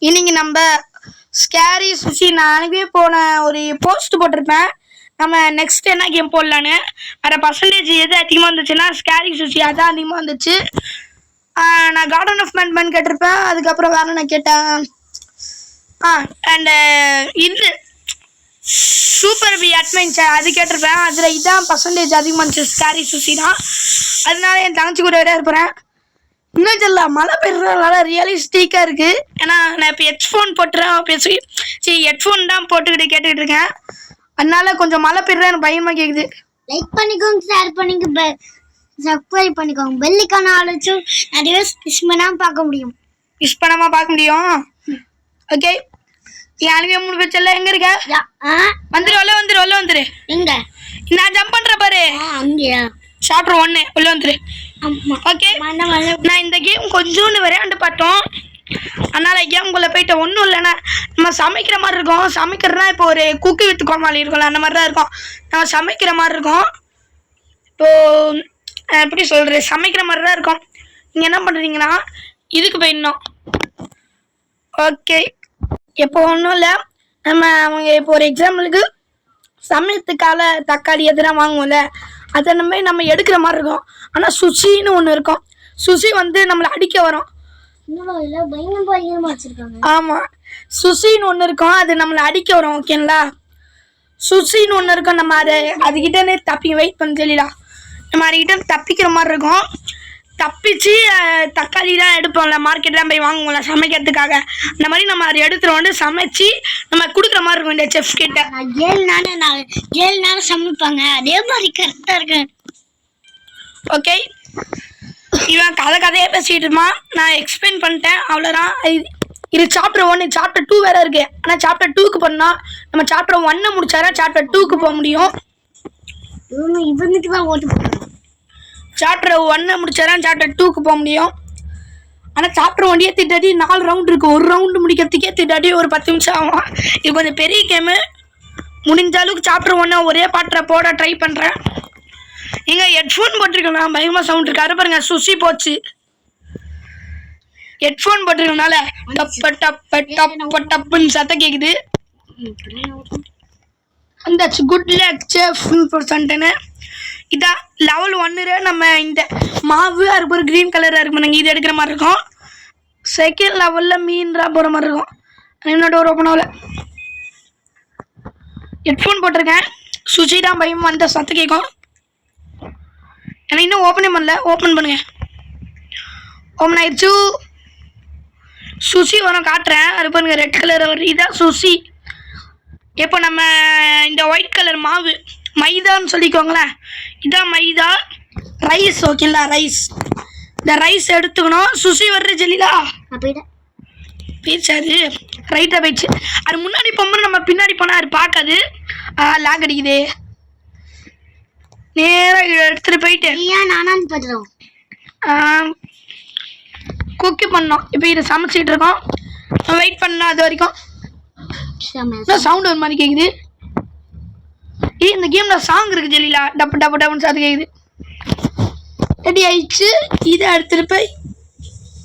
இன்னைக்கு நம்ம scary sushi நாளைக்கே போன ஒரு போஸ்ட் போட்டிருப்பேன். நம்ம நெக்ஸ்ட் என்ன கேம் போடலான்னு. அதில் பர்சன்டேஜ் எது அதிகமாக வந்துச்சுன்னா ஸ்கேரி சுஷி அதான் அதிகமாக வந்துச்சு. நான் கார்டன் ஆஃப் மேன் கேட்டிருப்பேன். அதுக்கப்புறம் வேற நான் கேட்டேன். அண்டு இது சூப்பர் பி அட்வென்ச்சர் அது கேட்டிருப்பேன். அதில் இதான் பர்சன்டேஜ் அதிகமாக இருந்துச்சு, ஸ்கேரி சுஷி தான். அதனால என் தங்கச்சி கூட விட இருப்பேன். இன்னும் சொல்ல மழை பெய்யறதுனால ரியலிஸ்டிக்காக இருக்குது. ஏன்னா நான் இப்போ ஹெட்ஃபோன் போட்டுறேன், ஹெட்ஃபோன் தான் போட்டுக்கிட்டு கேட்டுக்கிட்டு இருக்கேன். அதனால கொஞ்சம் மழை பெய்யறது எனக்கு பயமாக கேட்குது. லைக் பண்ணிக்கோங்க, ஷேர் பண்ணிக்கோங்க, சப்ஸ்கிரைப் பண்ணிக்கோங்க. பெல்லைக்கான ஆலோச்சும் நிறைய மிஸ் பண்ணாமல் பார்க்க முடியும். ஓகே, எனக்கு 3 பேச்சல்ல எங்கே இருக்க? வந்துரு எங்க நான் ஜம்ப் பண்ணுற பாரு. அங்கேயா? சாப்டர் 1 உள்ள வந்துரு. ஓகே, நான் இந்த கேம் கொஞ்சோண்டு விளையாண்டு பார்த்தோம். அதனால கேம்குள்ளே போயிட்டு ஒன்றும் இல்லைன்னா நம்ம சமைக்கிற மாதிரி இருக்கும். சமைக்கிறதுனா இப்போ ஒரு குக்கு வித் கோமாளி இருக்கும்ல, அந்த மாதிரி தான் இருக்கும். நம்ம சமைக்கிற மாதிரி இருக்கும். இப்போது எப்படி சொல்கிறது, சமைக்கிற மாதிரி தான் இருக்கும். நீங்கள் என்ன பண்ணுறீங்கன்னா இதுக்கு போயிடணும். ஓகே, இப்போ ஒன்றும் இல்லை. நம்ம அவங்க இப்போ ஒரு எக்ஸாம்பிளுக்கு சமயத்துக்கால தக்காளி எதுனா வாங்குவோம்ல, அதை நம்ம எடுக்கிற மாதிரி இருக்கும். ஆனால் சுஷின்னு ஒன்று இருக்கும். சுஷி வந்து நம்மளை அடிக்க வரும். ஆமாம், சுஷின்னு ஒன்று இருக்கும், அது நம்மளை அடிக்க வரும். ஓகேங்களா, சுஷின்னு ஒன்று இருக்கும். நம்ம அதுக்கிட்டே வெயிட் பண்ண தெரியலா, நம்ம அதுக்கிட்ட தப்பிக்கிற மாதிரி இருக்கும். தப்பிச்சு தக்காளி தான் எடுப்போம்ல, மார்க்கெட் தான் போய் வாங்குவோம்ல சமைக்கிறதுக்காக. அந்த மாதிரி நம்ம அதை எடுத்துகிட்டு வந்து சமைச்சு நம்ம கொடுக்குற மாதிரி இருக்கும் இந்த செஃப் கிட்ட. 7 நாள் சமைப்பாங்க, அதே மாதிரி கரெக்டாக இருக்கு. ஓகே, இவன் கதையே பேசிகிட்டு இருப்பான். நான் எக்ஸ்பிளைன் பண்ணிட்டேன், அவ்வளோதான். இது சாப்டர் 1. சாப்டர் 2 வேறு இருக்குது. ஆனால் சாப்டர் 2க்கு போனால் நம்ம சாப்டர் 1 முடிச்சாதான் சாப்டர் 2க்கு போக முடியும். இவனுக்கு தான் ஓட்டு போடுறோம். சாப்டர் 1 முடிச்சாதான் சாப்டர் 2க்கு போக முடியும். ஆனால் சாப்டர் 1 திட்டாடி 4 ரவுண்ட் இருக்குது. ஒரு ரவுண்டு முடிக்கிறதுக்கே திட்டாடி ஒரு 10 நிமிஷம் ஆகும். இது கொஞ்சம் பெரிய கேமு. முடிஞ்ச அளவுக்கு சாப்டர் 1 ஒரே பாட்டில் போட ட்ரை பண்ணுறேன். எங்க ஹெட்ஃபோன் போட்டிருக்கேன், பயங்கரமாக சவுண்ட் இருக்கு. அது பாருங்க, சுஷி போச்சு. ஹெட்ஃபோன் போட்டிருக்கனால டப்ப டப்ப டப்ப டப்புன்னு சத்தம் கேட்குது. அந்த குட் லக் செஃப் %. இதான் லெவல் 1 நம்ம இந்த மாவு அதுக்கு ஒரு க்ரீன் கலராக இருக்கும், இது எடுக்கிற மாதிரி இருக்கும். செகண்ட் லெவலில் மீன்ரா போகிற மாதிரி இருக்கும். இன்னொரு டோர் ஓப்பன் ஆகல. ஹெட்ஃபோன் போட்டிருக்கேன். சுஷி தான் பயமாக அந்த சத்தம் கேட்கும். எனக்கு இன்னும் ஓப்பனே பண்ணல. ஓப்பன் பண்ணுங்க. ஓப்பன் ஆயிடுச்சு. சுஷி வரும் காட்டுறேன். அது பாருங்க, ரெட் கலர் வரும். இதான் சுஷி. இப்போ நம்ம இந்த ஒயிட் கலர் மாவு மைதான்னு சொல்லிக்கோங்களேன். இதான் மைதா. ரைஸ், ஓகேங்களா, ரைஸ். இந்த ரைஸ் எடுத்துக்கணும். சுஷி வர்ற ஜெல்லிலா போயிடுச்சு. அது ரைட்டாக போயிடுச்சு. அது முன்னாடி போகும்போது நம்ம பின்னாடி போனால் அது பார்க்காது. லாக் அடிக்குது. நேராக எடுத்துகிட்டு போயிட்டு குக்கி பண்ணோம். இப்போ இதை சமைச்சிட்டு இருக்கோம். வெயிட் பண்ணோம். அது வரைக்கும் சவுண்ட் ஒரு மாதிரி கேட்குது. இந்த கேமில் சாங் இருக்குது ஜெல்லிலா, டப்பு டப்பு டப்புன்னு சாத்து கேட்குது. ரெடி ஆயிடுச்சு. இதை எடுத்துகிட்டு போய்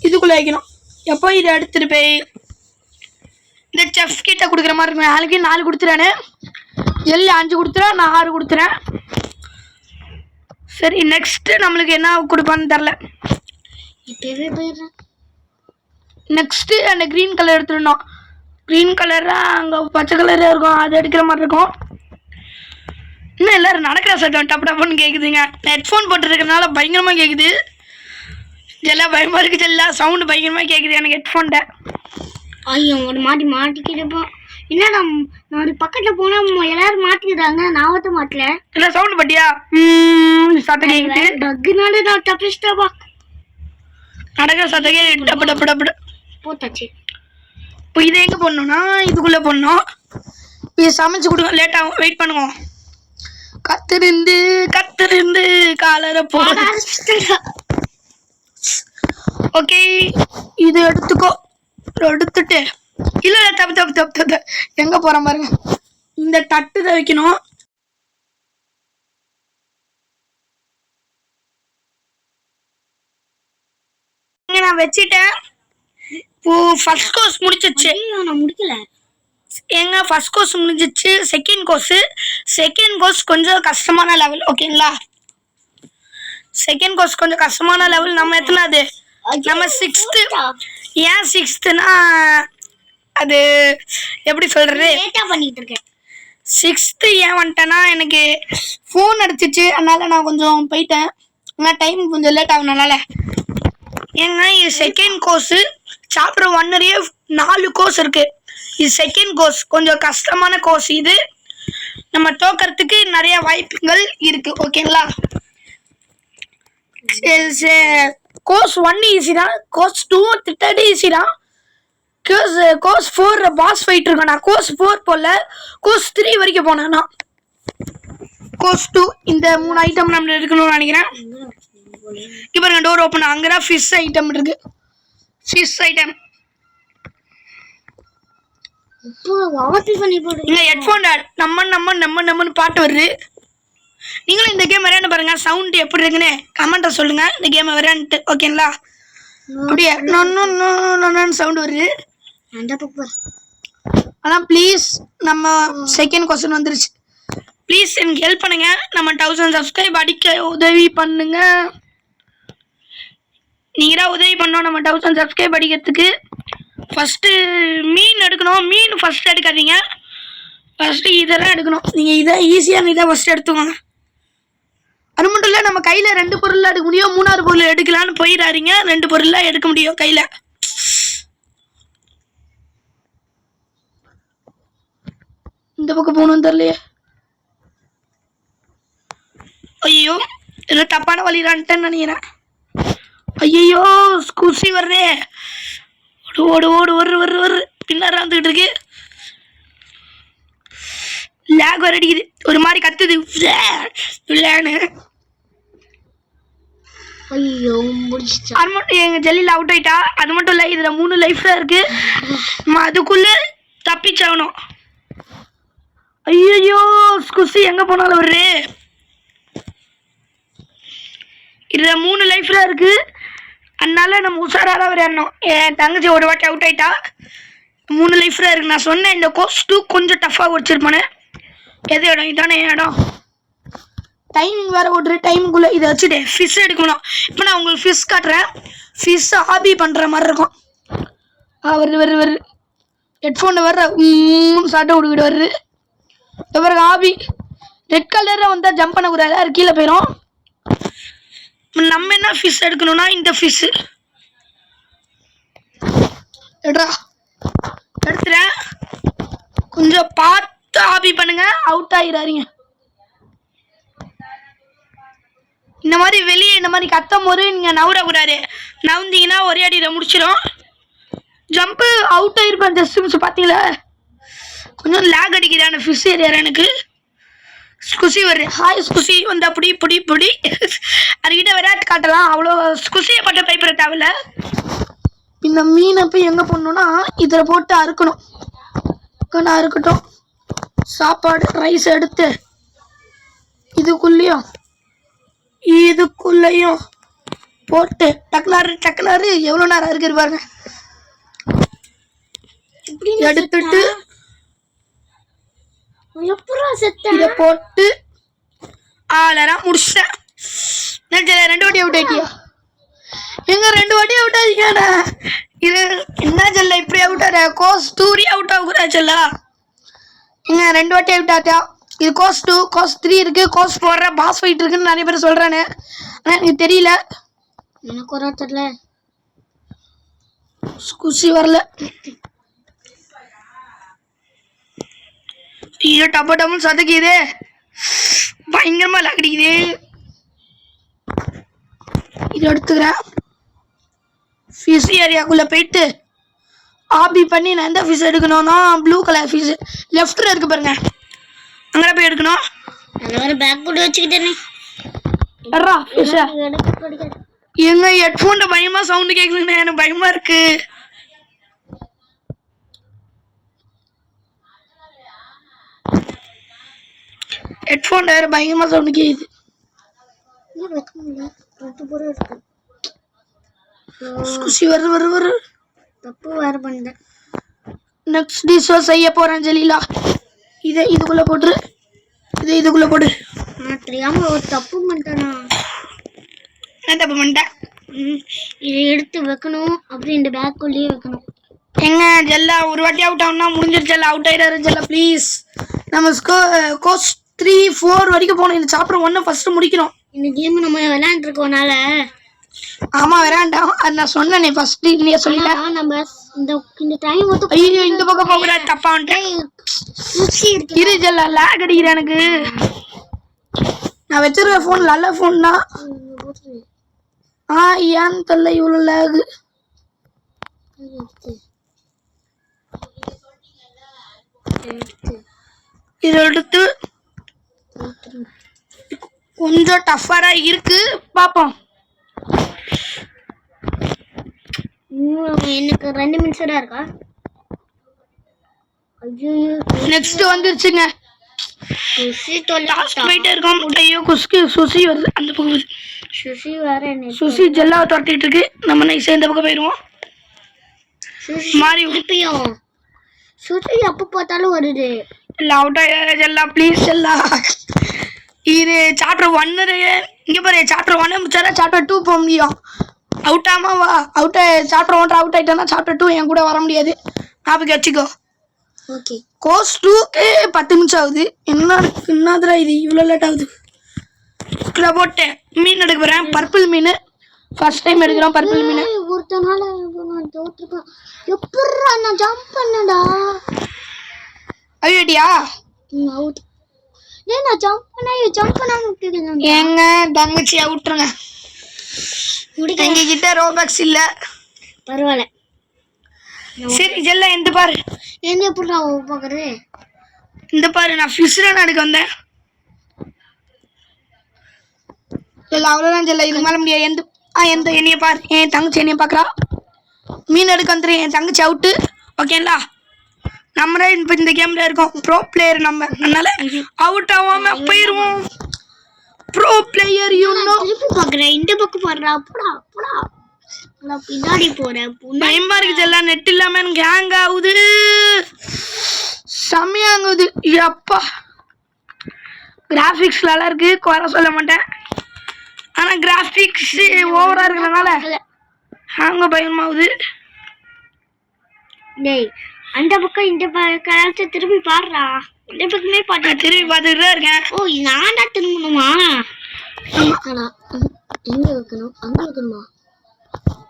இதுக்குள்ளே வைக்கணும். எப்போ இதை எடுத்துகிட்டு போய் இந்த செஃப் கிட்ட கொடுக்குற மாதிரி இருக்கும். நாளைக்கு 4 கொடுத்துறேன்னு, ஜெல்லி 5 கொடுத்துறேன், நான் 6 கொடுத்துறேன். சரி, நெக்ஸ்ட்டு நம்மளுக்கு என்ன கொடுப்பான்னு தெரில. நெக்ஸ்ட்டு அந்த க்ரீன் கலர் எடுத்துடணும். க்ரீன் கலராக அங்கே பச்சை கலராக இருக்கும், அது எடுக்கிற மாதிரி இருக்கும். இன்னும் எல்லோரும் நடக்கிற சத்தம் டப்பு டப்புன்னு கேட்குதுங்க. ஹெட்ஃபோன் போட்டுருக்கனால பயங்கரமாக கேட்குது. எல்லாம் பயமாக இருக்குது. எல்லாம் சவுண்டு பயங்கரமாக கேட்குது எனக்கு ஹெட்ஃபோன்ட்ட. ஐயோ, ஒரு மாட்டிக்கிட்டப்போம். என்னடா, நான் பக்கத்தில் போனால் எல்லாரும் மாட்டிக்கிறாங்க, நான் ஓட்ட மாட்டல. இல்லை சவுண்டு பட்டியா சத்தம் கேட்குது. டக்குனால நான் தப்பிச்சிட்டப்பா. நடக்கிற சத்தம் கேட்குது. டப்பு டப்பு டப்பு போத்தாச்சு. இப்போ இதை எங்கே போடணும்னா இதுக்குள்ளே போடணும். இது சமைச்சு கொடுங்க, லேட் ஆகும். வெயிட் பண்ணுவோம். கத்திருந்து காலரை போட. ஓகே, இது எடுத்துக்கோ. எடுத்துட்டு இல்லை தப்பு தப்பு தப்பு தப்பு எங்கே போகிற பாருங்க. இந்த தட்டு தான் வைக்கணும். நான் வச்சுட்டேன். இப்போ ஃபர்ஸ்ட் கோர்ஸ் முடிச்சிச்சு. நான் முடிக்கல. ஏங்க ஃபர்ஸ்ட் கோர்ஸ் முடிஞ்சிச்சு. செகண்ட் கோர்ஸ் கொஞ்சம் கஷ்டமான லெவல். ஓகேங்களா? செகண்ட் கோர்ஸ் கொஞ்சம் கஷ்டமான லெவல். நம்ம எத்தனாவது? நம்ம 6th. ஏன் 6த்னா அது எப்படி சொல்றது, லேட்டா பண்ணிட்டு இருக்கேன். 6th ஏன் வந்துட்டேன்னா எனக்கு ஃபோன் அடிச்சிச்சு, அதனால நான் கொஞ்சம் போயிட்டேன். ஆனால் டைம் கொஞ்சம் லேட் ஆகுனால. ஏங்க இது செகண்ட் கோர்ஸு. சாப்டர் 1லயே 4 கோர்ஸ் இருக்கு. இது செகண்ட் கோர்ஸ், கொஞ்சம் கஷ்டமான கோர்ஸ். இது நம்ம தோக்கறதுக்கு நிறைய வாய்ப்புகள் இருக்கு. ஓகேங்களா? கோர்ஸ் 1 ஈஸி தான். கோர்ஸ் 2 திட்டடி ஈஸி தான். கோர்ஸ் 4 பாஸ் ஃபைட் இருக்கும். நான் கோர்ஸ் 4 போல, கோர்ஸ் 3 வரைக்கும் போனேன். நான் கோர்ஸ் 2 இந்த 3 ஐட்டம் நம்ம இருக்கணும்னு நினைக்கிறேன். இப்போ டோர் ஓப்பன். அங்கதான் ஃபிஷ் ஐட்டம் இருக்கு. ஃபிஷ் ஐட்டம் இங்க ஹெட்ஃபோன் நம்மன்னு பாட்டு வருது. நீங்களும் இந்த கேம் விளையாண்டு பாருங்க. சவுண்ட் எப்படி இருக்குன்னு கமெண்ட்ல சொல்லுங்க. இந்த கேம் விளையாண்டு. ஓகேங்களா? அப்படியே சவுண்ட் வருது. அதான் ப்ளீஸ், நம்ம செகண்ட் கொஸ்டின் வந்துருச்சு. ப்ளீஸ் எனக்கு ஹெல்ப் பண்ணுங்க. நம்ம 1000 சப்ஸ்கிரைப் அடிக்க உதவி பண்ணுங்க. நீங்க தான் உதவி பண்ணோம் நம்ம 1000 சப்ஸ்கிரைப் அடிக்கிறதுக்கு. ஃபர்ஸ்ட் மீன் எடுக்கணும். மீன் ஃபர்ஸ்ட் எடுக்காதீங்க. ஃபர்ஸ்ட் இதெல்லாம் எடுக்கணும். நீங்க இதை ஈஸியான இதை ஃபர்ஸ்ட் எடுத்துக்கோங்க. அது மட்டும் இல்லை, நம்ம கையில 2 பொருள் எடுக்க முடியும். 3ஆவது பொருள் எடுக்கலான்னு போயிடாதீங்க. 2 பொருள் எடுக்க முடியும் கையில. இந்த பக்கம் போகணும்னு தெரியலையே. ஐயோ, ஏதோ தப்பான வழிடான்ட்டேன்னு நினைக்கிறேன். ஐயோ, குசி வர்றே. ஓடு ஓடு வர்ற பின்னாடி வந்துகிட்டு இருக்கு. லேக் வர அடிக்குது, ஒரு மாதிரி கத்துது. அது மட்டும் எங்க ஜெல்லியில் அவுட் ஆயிட்டா. அது மட்டும் இல்லை, இதுல 3 லைஃப் தான் இருக்கு. அதுக்குள்ள தப்பிச்சாகணும். ஐயோ, குசி எங்க போனாலும் வருது. இதுல 3 லைஃப் தான் இருக்கு. அதனால நம்ம உஷாராக விளையாடணும். என் தங்கச்சி ஒரு வாட்டி அவுட் ஆயிட்டா. 3 லைஃப் தான் இருக்கு. நான் சொன்னேன் இந்த கோர்ஸ் 2 கொஞ்சம் டஃப்பாக வச்சிருப்பானே. எது இடம் இதானே இடம். டைமிங் வேற ஓட்டுரு. டைமுக்குள்ள இதை வச்சுட்டு ஃபிஷ் எடுக்கணும். இப்போ நான் உங்களுக்கு ஃபிஷ் காட்டுறேன். ஃபிஷ் ஹாபி பண்ற மாதிரி இருக்கும். வருது ஹெட்ஃபோன் வர்ற சாட்டை விடுக்கிட்டு வருது. பிறகு ஹாபி ரெட் கலரில் வந்தால் ஜம்ப் பண்ணக்கூடாது, அது கீழே போயிடும். நம்ம என்ன ஃபிஷ் எடுக்கணும்னா இந்த ஃபிஷ் எடுத்துறேன். கொஞ்சம் பார்த்து ஹாபி பண்ணுங்க, அவுட் ஆகிடாதீங்க. இந்த மாதிரி வெளியே இந்த மாதிரி கத்தும் போது நீங்க நவுறக்கூடாது. நவுந்தீங்கன்னா ஒரே அடியில் முடிச்சிடும். ஜம்ப்பு அவுட் ஆயிருப்பேன். Just miss. பார்த்தீங்களா, கொஞ்சம் லேக் அடிக்கிறான ஃபிஷ் ஏரியா எனக்கு. குசி வருது. ஹாய் குசி வந்தா புடி அதுக்கிட்ட விளையாட்டு காட்டலாம். அவ்வளோ குசியை பட்ட பைப்பரை தேவையில்ல. இந்த மீனை போய் எங்கே போடணும்னா இதில் போட்டு அறுக்கணும். அறுக்கட்டும். சாப்பாடு ரைஸ் எடுத்து இதுக்குள்ளேயும் போட்டு டக்குனாரு எவ்வளோ நேரம் இருக்குது பாருங்க. எடுத்துட்டு இதை போட்டு ஆளரா முடிச்சிட்டேன். 2 வாட்டி அவுட் ஆயிட்டியா? எங்க 2 வாட்டி அவுட் ஆகிக்கான இது என்ன செல்ல இப்படி அவுட் ஆற? கோர்ஸ் 2 அவுட் ஆகுறா செல்லா. எங்க 2 வாட்டி அவுட் ஆட்டா. இது கோர்ஸ் 2, கோர்ஸ் 3 இருக்கு, கோர்ஸ் 4 பாஸ் ஃபைட் இருக்குன்னு நிறைய பேர் சொல்றானே. ஆனா எனக்கு தெரியல. எனக்கு ஒரு தெரியல. குசி வரல. ஐயோ, டப்பு சதுக்கிது. பயங்கரமா லாக்கடிக்குது. இது எடுத்துக்கிறேன். ஃபிஷ் ஏரியாக்குள்ள போயிட்டு ஆபி பண்ணி நான் எந்த ஃபிஷ் எடுக்கணும்னா ப்ளூ கலர் ஃபிஷ் லெஃப்ட்ல இருக்கு பாருங்க, அங்கே போய் எடுக்கணும். பேக் போட்டு வச்சுக்கிட்டேனே. எங்க ஹெட்ஃபோன்ல பயமா சவுண்டு கேட்குதுன்னு எனக்கு பயமா இருக்கு. ஹெட்ஃபோன் வேற பயங்கரமா சவுண்ட் கேக்குது. குசி வருது. தப்பு வேற பண்ணிட்டேன். நெக்ஸ்ட் டிஷ் செய்ய போறேன் ஜெலிலா. இதை இதுக்குள்ள போட்டு இதுக்குள்ள போடு. நான் தெரியாம ஒரு தப்பு பண்ணிட்டேனா? என்ன தப்பு பண்ணிட்டேன்? இதை எடுத்து வைக்கணும், அப்புறம் இந்த பேக்குள்ளேயே வைக்கணும். எங்க ஜெல்லா ஒரு வாட்டி அவுட் ஆகுனா முடிஞ்சிருச்சு. ஜெல்லா அவுட் ஆயிடாரு ஜெல்லா ப்ளீஸ். நம்ம கோர்ஸ் 3 4 வரைக்கும் போகணும். இந்த சாப்டர் 1 ஃபர்ஸ்ட் முடிக்கணும். இந்த கேம் நம்ம விளையாண்டுருக்கோனால. ஆமா விளையாண்டோம். அது நான் சொன்னேனே ஃபர்ஸ்ட் இல்லையா சொல்லிட்டேன். நம்ம இந்த டைம் வந்து ஐயோ இந்த பக்கம் போக கூடாது, தப்பா வந்துட்டேன். இரு ஜெல்லா லாக் அடிக்குது எனக்கு. நான் வச்சிருக்க ஃபோன் நல்ல ஃபோன் தான். ஏன்னு தெரியல இவ்வளோ லாகு. இது எடுத்து கொஞ்சம் டஃபரா இருக்கு, பாப்போம். எனக்கு 2 நிமிஷம் தான் இருக்கா? நெக்ஸ்ட் வந்துருச்சுங்க. லாஸ்ட் போயிட்டே இருக்கோம். ஐயோ குஸ்கி சுசி வருது அந்த பக்கம் வருது. சுசி வேற என்ன? சுசி ஜெல்லாவை துரத்திட்டு இருக்கு. நம்ம நைஸா இந்த பக்கம் போயிடுவோம். மாறி இப்பயும் சுசி எப்ப பார்த்தாலும் வருது. இல்ல அவுட் ஆயிடாத ஜெல்லா ப்ளீஸ் ஜெல்லா. இது சாப்டர் 1 இங்க பாரு. சாப்டர் 1 முடிச்சாரா சாப்டர் 2 போக முடியும். அவுட் ஆமா வா. அவுட் சாப்டர் 1 அவுட் ஆயிட்டானா சாப்டர் 2 என் கூட வர முடியாது. ஞாபகம் வச்சுக்கோ. ஓகே. கோர்ஸ் 2க்கு 10 நிமிஷம் ஆகுது. என்னதுடா இது இவ்வளோ லேட் ஆகுது. இதில் போட்டேன் மீன் எடுக்க போகிறேன். பர்பிள் மீன் ஃபர்ஸ்ட் டைம் எடுக்கிறோம். பர்பிள் மீன் ஒருத்தனால நான் தோற்றுப்பேன். எப்படா நான் ஜம்ப் பண்ணடா? Idea out. ஏய் நான் ஜம்ப் பண்ணாம விட்டுட்டேன். ஏங்க தங்கச்சி அவுட்ருங்க. எங்க கிட்ட ரோபக்ஸ் இல்ல. பரவாயில்ல. சரி ஜெல்லா எந்த பாரு. என்ன எப்படி நான் பாக்குறது? இந்த பாரு நான் ஃபிஷ் ரன் எடுக்க வந்தேன். ஜெல்லா அவ்வளோதான் ஜெல்லா. இதுக்கு மேலே முடியாது. எந்த என்னைய பாரு. என் தங்கச்சி என்னைய பார்க்குறா. மீன் எடுக்க வந்துடும். என் தங்கச்சி அவுட்டு. ஓகேங்களா? நம்மளே இப்போ இந்த கேம்ல இருக்கோம். ப்ரோ பிளேயர் நம்ம. அதனால அவுட் ஆகாம போயிடுவோம். ப்ரோ பிளேயர் திருப்பி பார்க்குறேன். இந்த பக்கம் பாடுறா. போடா போடா. நான் பின்னாடி போறேன். பயமா இருக்கு ஜெல்லா. நெட் இல்லாம எனக்கு ஹேங் ஆகுது. செம்மையாங்குது. அப்பா கிராஃபிக்ஸ் நல்லா இருக்கு, குறை சொல்ல மாட்டேன். ஆனா கிராஃபிக்ஸ் ஓவரா இருக்கிறதுனால ஹேங்க பயமாகுது. டேய் அந்த பக்கம் இந்த பக்கம் திருப்பி பாடுறா. இந்த பக்கமே பாட்டு திருப்பி பார்த்துட்டு தான் இருக்கேன். ஓ நான் தான் திரும்பணுமா? எங்க வைக்கணும்? அங்க வைக்கணுமா?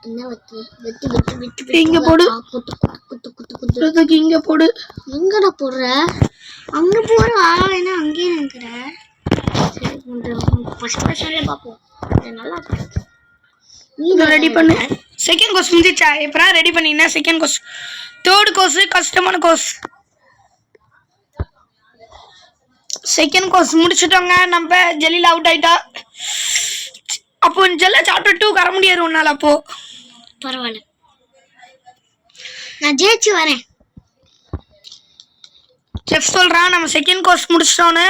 என்ன வெட்டு வெட்டு வெட்டு வெட்டு இங்க போடு. குத்து குத்து குத்து குத்து குத்து. இங்க போடு. எங்கடா போடுற? அங்க போற என்ன அங்கேயே நிக்கிற? சரி ஃபர்ஸ்ட் பாப்போம். நல்லா இருக்கு. நீ ரெடி பண்ணு. செகண்ட் கோர்ஸ் முடிஞ்சிச்சா? எப்பரா ரெடி பண்ணீங்கன்னா செகண்ட் கோர்ஸ். தேர்ட் கோர்ஸ் கஷ்டமான கோர்ஸ். செகண்ட் கோர்ஸ் முடிச்சிட்டோங்க. நம்ம ஜெலில அவுட் ஆயிட்டா. அப்போ ஜெல்ல சாப்டர் 2 வர முடியாது உன்னால. அப்போ பரவாயில்ல, நான் ஜெயிச்சு வரேன். செஃப் சொல்றான் நம்ம செகண்ட் கோர்ஸ் முடிச்சிட்டோன்னு.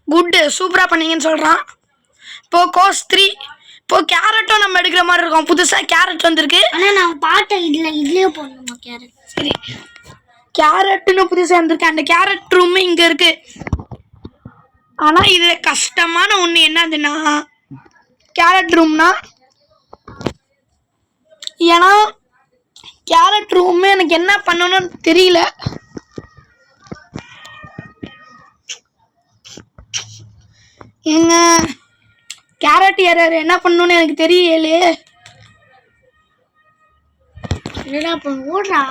குட் சூப்பரா பண்ணீங்கன்னு சொல்றான். இப்போ கோர்ஸ் 3 இப்போ கேரட்டும் நம்ம எடுக்கிற மாதிரி இருக்கும். புதுசா கேரட் வந்திருக்கு. ஆனா நான் பாட்டை இதுலயே போடணுமா கேரட்? சரி கேரட்னு புதுசா வந்திருக்கு. அந்த கேரட் ரூம் இங்க இருக்கு. ஆனா இது கஷ்டமான ஒண்ணு என்னதுன்னா கேரட் ரூம்னா. ஏன்னா கேரட் ரூம் எனக்கு என்ன பண்ணணும்னு தெரியல. எங்க கேரட் ஏறாரு என்ன பண்ணணும்னு எனக்கு தெரியலையே. என்னடா அப்ப ஓடுறா.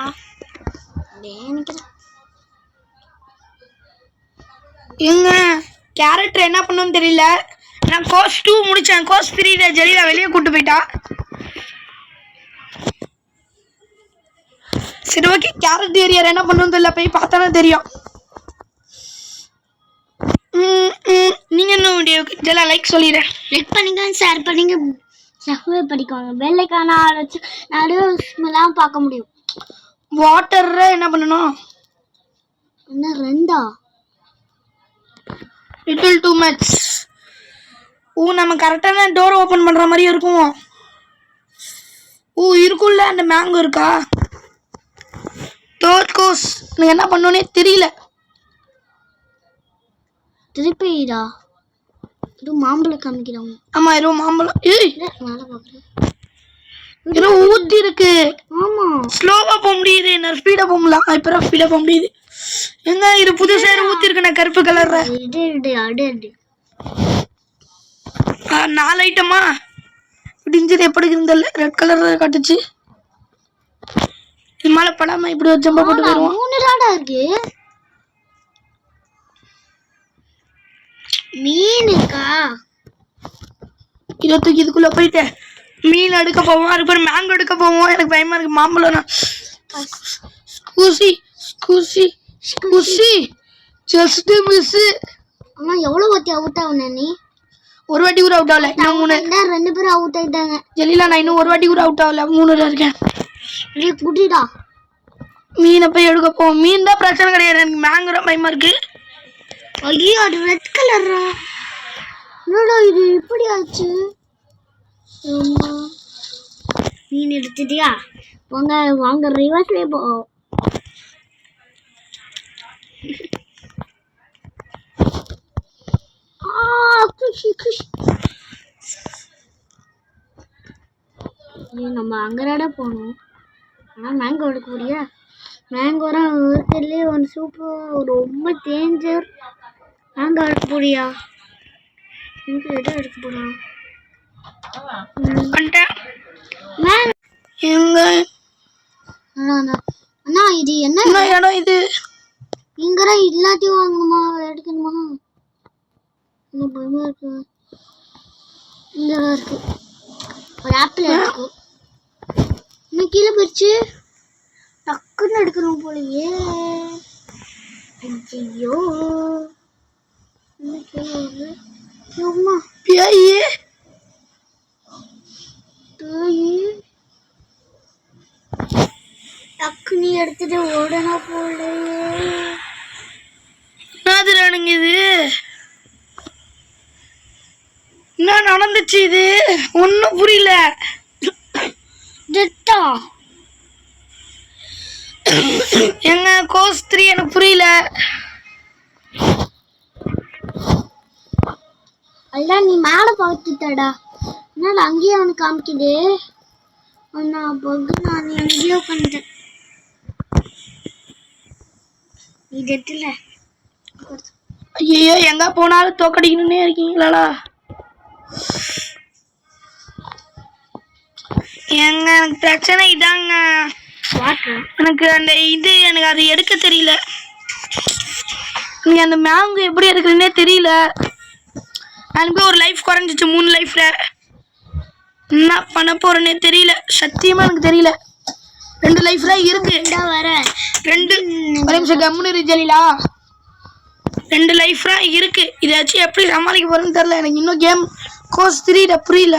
எங்க கேரக்டர் என்ன பண்ணணும்னு தெரியல. நான் கோர்ஸ் 2 முடிச்சேன். கோர்ஸ் 3 ஜெலிலா வெளியே கூட்டு போயிட்டா. சரி ஓகே கேரட் ஏரியா என்ன பண்ணணும்னு தெரியல. போய் பார்த்தானே தெரியும். நீங்க என்ன வீடியோ ஜெலா லைக் சொல்லிடுறேன். லைக் பண்ணுங்க, ஷேர் பண்ணுங்க, சப்ஸ்கிரைப் பண்ணிக்கோங்க. பெல் ஐகானை வச்சு நிறைய பார்க்க முடியும். வாட்டர் என்ன பண்ணணும்? என்ன 2 லிட்டில் டூ மச். நம்ம கரெக்டான டோர் ஓபன் பண்ற மாதிரி இருக்கும். இருக்குல்ல அந்த மேங்கோ இருக்கா? டோர் கோஸ் எனக்கு என்ன பண்ணோன்னே தெரியல. திருப்பிடா இது மாம்பழம் காமிக்கிறாங்க. ஆமா ஏதோ மாம்பழம். ஏய் மேல பாக்குறேன். ஏதோ ஊத்தி இருக்கு. ஆமா ஸ்லோவா போக முடியுது. நான் ஸ்பீடா போக முடியல. இப்ப ஸ்பீடா போக முடியுது. எங்க இது புதுசா ஊத்தி இருக்கு. நான் கருப்பு கலர்ல அடு 4 ஐட்டமா இடிஞ்சது எப்படி இருந்தல ரெட் கலர்ல காட்டுச்சு. இது மேல படாம இப்படி ஒரு ஜம்ப போட்டு போயிடுவோம். 3 ராடா இருக்கு. மீனுக்கா இதை தூக்கி இதுக்குள்ள போயிட்டு மீன் எடுக்க போவோம். அதுக்கப்புறம் மேங்கோ எடுக்க போவோம். எனக்கு பயமா இருக்கு. மாம்பழம் ஜஸ்ட் மிஸ். அம்மா எவ்வளவு வாட்டி அவுட் ஆகுன நீ? ஒரு வாட்டி கூட அவுட் ஆகல. இன்னும் 3 2 பேரும் அவுட் ஆயிட்டாங்க. ஜெலிலா நான் இன்னும் ஒரு வாட்டி கூட அவுட் ஆகல. 3ல இருக்கேன். நீ குடிடா மீனை போய் எடுக்க போவோம். மீன் தான் பிரச்சனை கிடையாது. எனக்கு மேங்கோ பயமா இருக்கு. ஐயோ அது ரெட் கலரா? என்னடா இது இப்படி ஆச்சு? மீன் எடுத்துட்டியா? வாங்க ரிவர்ஸ்ல போ. குஷி நம்ம அங்கராட போனோம். ஆனா மேங்கோ எடுக்க முடியா? மேங்கோரா இருக்கிறதுலே ஒன்று சூப்பர் ரொம்ப டேஞ்சர். மேங்கோ எடுக்க போறியா? எங்க எதை எடுக்க போறா? எங்க அண்ணா இது என்ன இடம் இது? இங்கரா இல்லாட்டி வாங்கணுமா எடுக்கணுமா? இன்னும் பயமா இருக்கு. இங்கதான் இருக்கு ஒரு ஆப்பிள் எடுத்துக்கோ. இன்னும் கீழே போயிடுச்சு. டக்குன்னு எடுக்கணும் போலயே. ஐயோ இன்னும் கீழே வருது. டக்குனு எடுத்துட்டு ஓடனா போலயே. என்னதுங்க இது? என்ன நடந்துச்சு? இது ஒன்னும் புரியல. எங்க கோஸ் 3 எனக்கு புரியல. அல்ல நீ மேல பார்த்துட்டடா. என்னால அங்கேயே அவனுக்கு காமிக்குது. நான் எங்கேயோ பண்ணிட்டேன். இது ஐயோ எங்க போனாலும் தோக்கடிக்கணும்னே இருக்கீங்களா? எங்க எனக்கு பிரச்சனை இதாங்க. எனக்கு அந்த இது எனக்கு அது எடுக்க தெரியல. நீங்க அந்த மேங்கோ எப்படி எடுக்கிறதுனே தெரியல. எனக்கு ஒரு லைஃப் குறைஞ்சிச்சு 3 லைஃப்ல. என்ன பண்ண போறேன்னே தெரியல. சத்தியமா எனக்கு தெரியல. 2 லைஃப்ல இருக்கு. வர 2 ஒரு நிமிஷம் கம்முனு ஜெலிலா. 2 லைஃப்ல இருக்கு. இதாச்சும் எப்படி சமாளிக்க போறேன்னு தெரியல. எனக்கு இன்னும் கேம் கோஸ் 3 புரியல.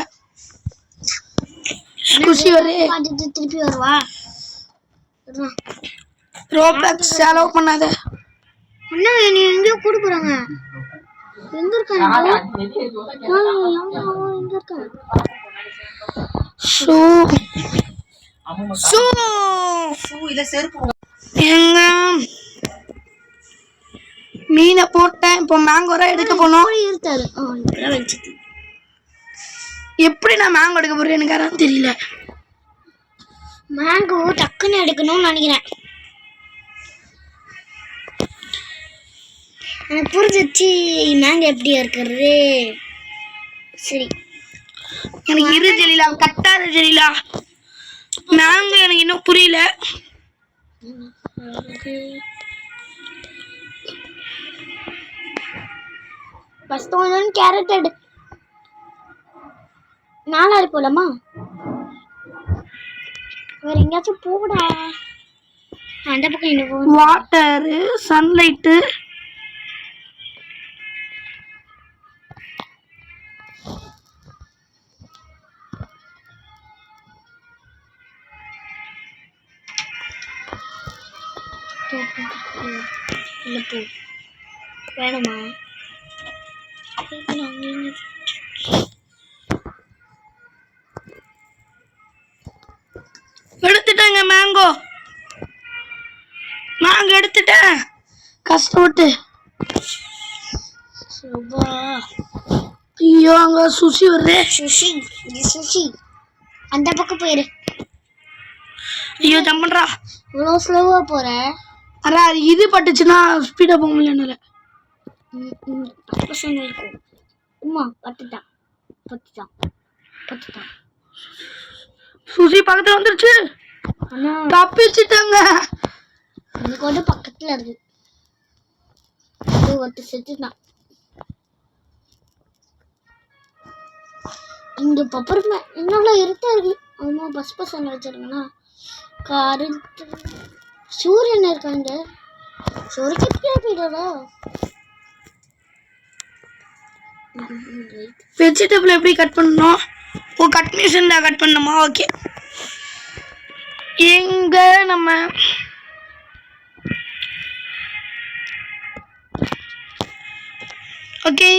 குஷி வரே திருப்பி வருவா. ரோப்ளக்ஸ் செலவு பண்ணாத. அண்ணா நீ எங்கேயோ கூட்டு போறாங்க. எங்க இருக்காங்க? எங்க இருக்காங்க? எங்க மீனை போட்டேன். இப்போ மேங்கோரா எடுக்க போனோம். எப்படி நான் மேங்கோ எடுக்க போறேன் எனக்கு யாரும் தெரியல. மேங்கோ டக்குன்னு எடுக்கணும்னு நினைக்கிறேன். எனக்கு புரிஞ்சிச்சு மேங்கோ எப்படியா இருக்கிறது. சரி எனக்கு இரு ஜெலிலா. கட்டாத ஜெலிலா. மேங்கோ எனக்கு இன்னும் புரியல. ஃபர்ஸ்ட் ஒன் கேரட் எடு. 4 போலாமா? வேற எங்கேயாச்சும் போடா. அந்த பக்கம் என்ன போ? வாட்டர் சன்லைட் இல்ல போ. வேணுமா? எடுத்துட்டேங்க மேங்கோ. நாங்க எடுத்துட்டேன் கஷ்டப்பட்டு. சுபா ஐயோ அங்க சுசி வருது. சுஷி இது சுஷி அந்த பக்கம் போயிரு. ஐயோ ஜம்ப் பண்றா. இவ்வளோ ஸ்லோவா போற. அரா அது இது பட்டுச்சுன்னா ஸ்பீடா போக முடியல என்னால. இருக்கும் உமா பத்துட்டான் பத்துட்டான் பத்துட்டான். சுசி பக்கத்துல வந்துருச்சு. ஆனா தப்பிச்சுட்டாங்க. எனக்கு வந்து பக்கத்துல இருக்கு. அது ஒருத்த செத்துட்டான். இங்க பப்பரமே என்னோட இருட்டா இருக்கு. ஆமா பஸ் என்ன வச்சிருக்கேன்னா கருத்து சூரியன் இருக்காங்க. சொருக்கிட்டே போயிடாதா. வெஜிடபிள் எப்படி கட் பண்ணணும்? ஓ கட் மிஷின் தான் கட் பண்ணணுமா? ஓகே. எங்க நம்ம ஓகே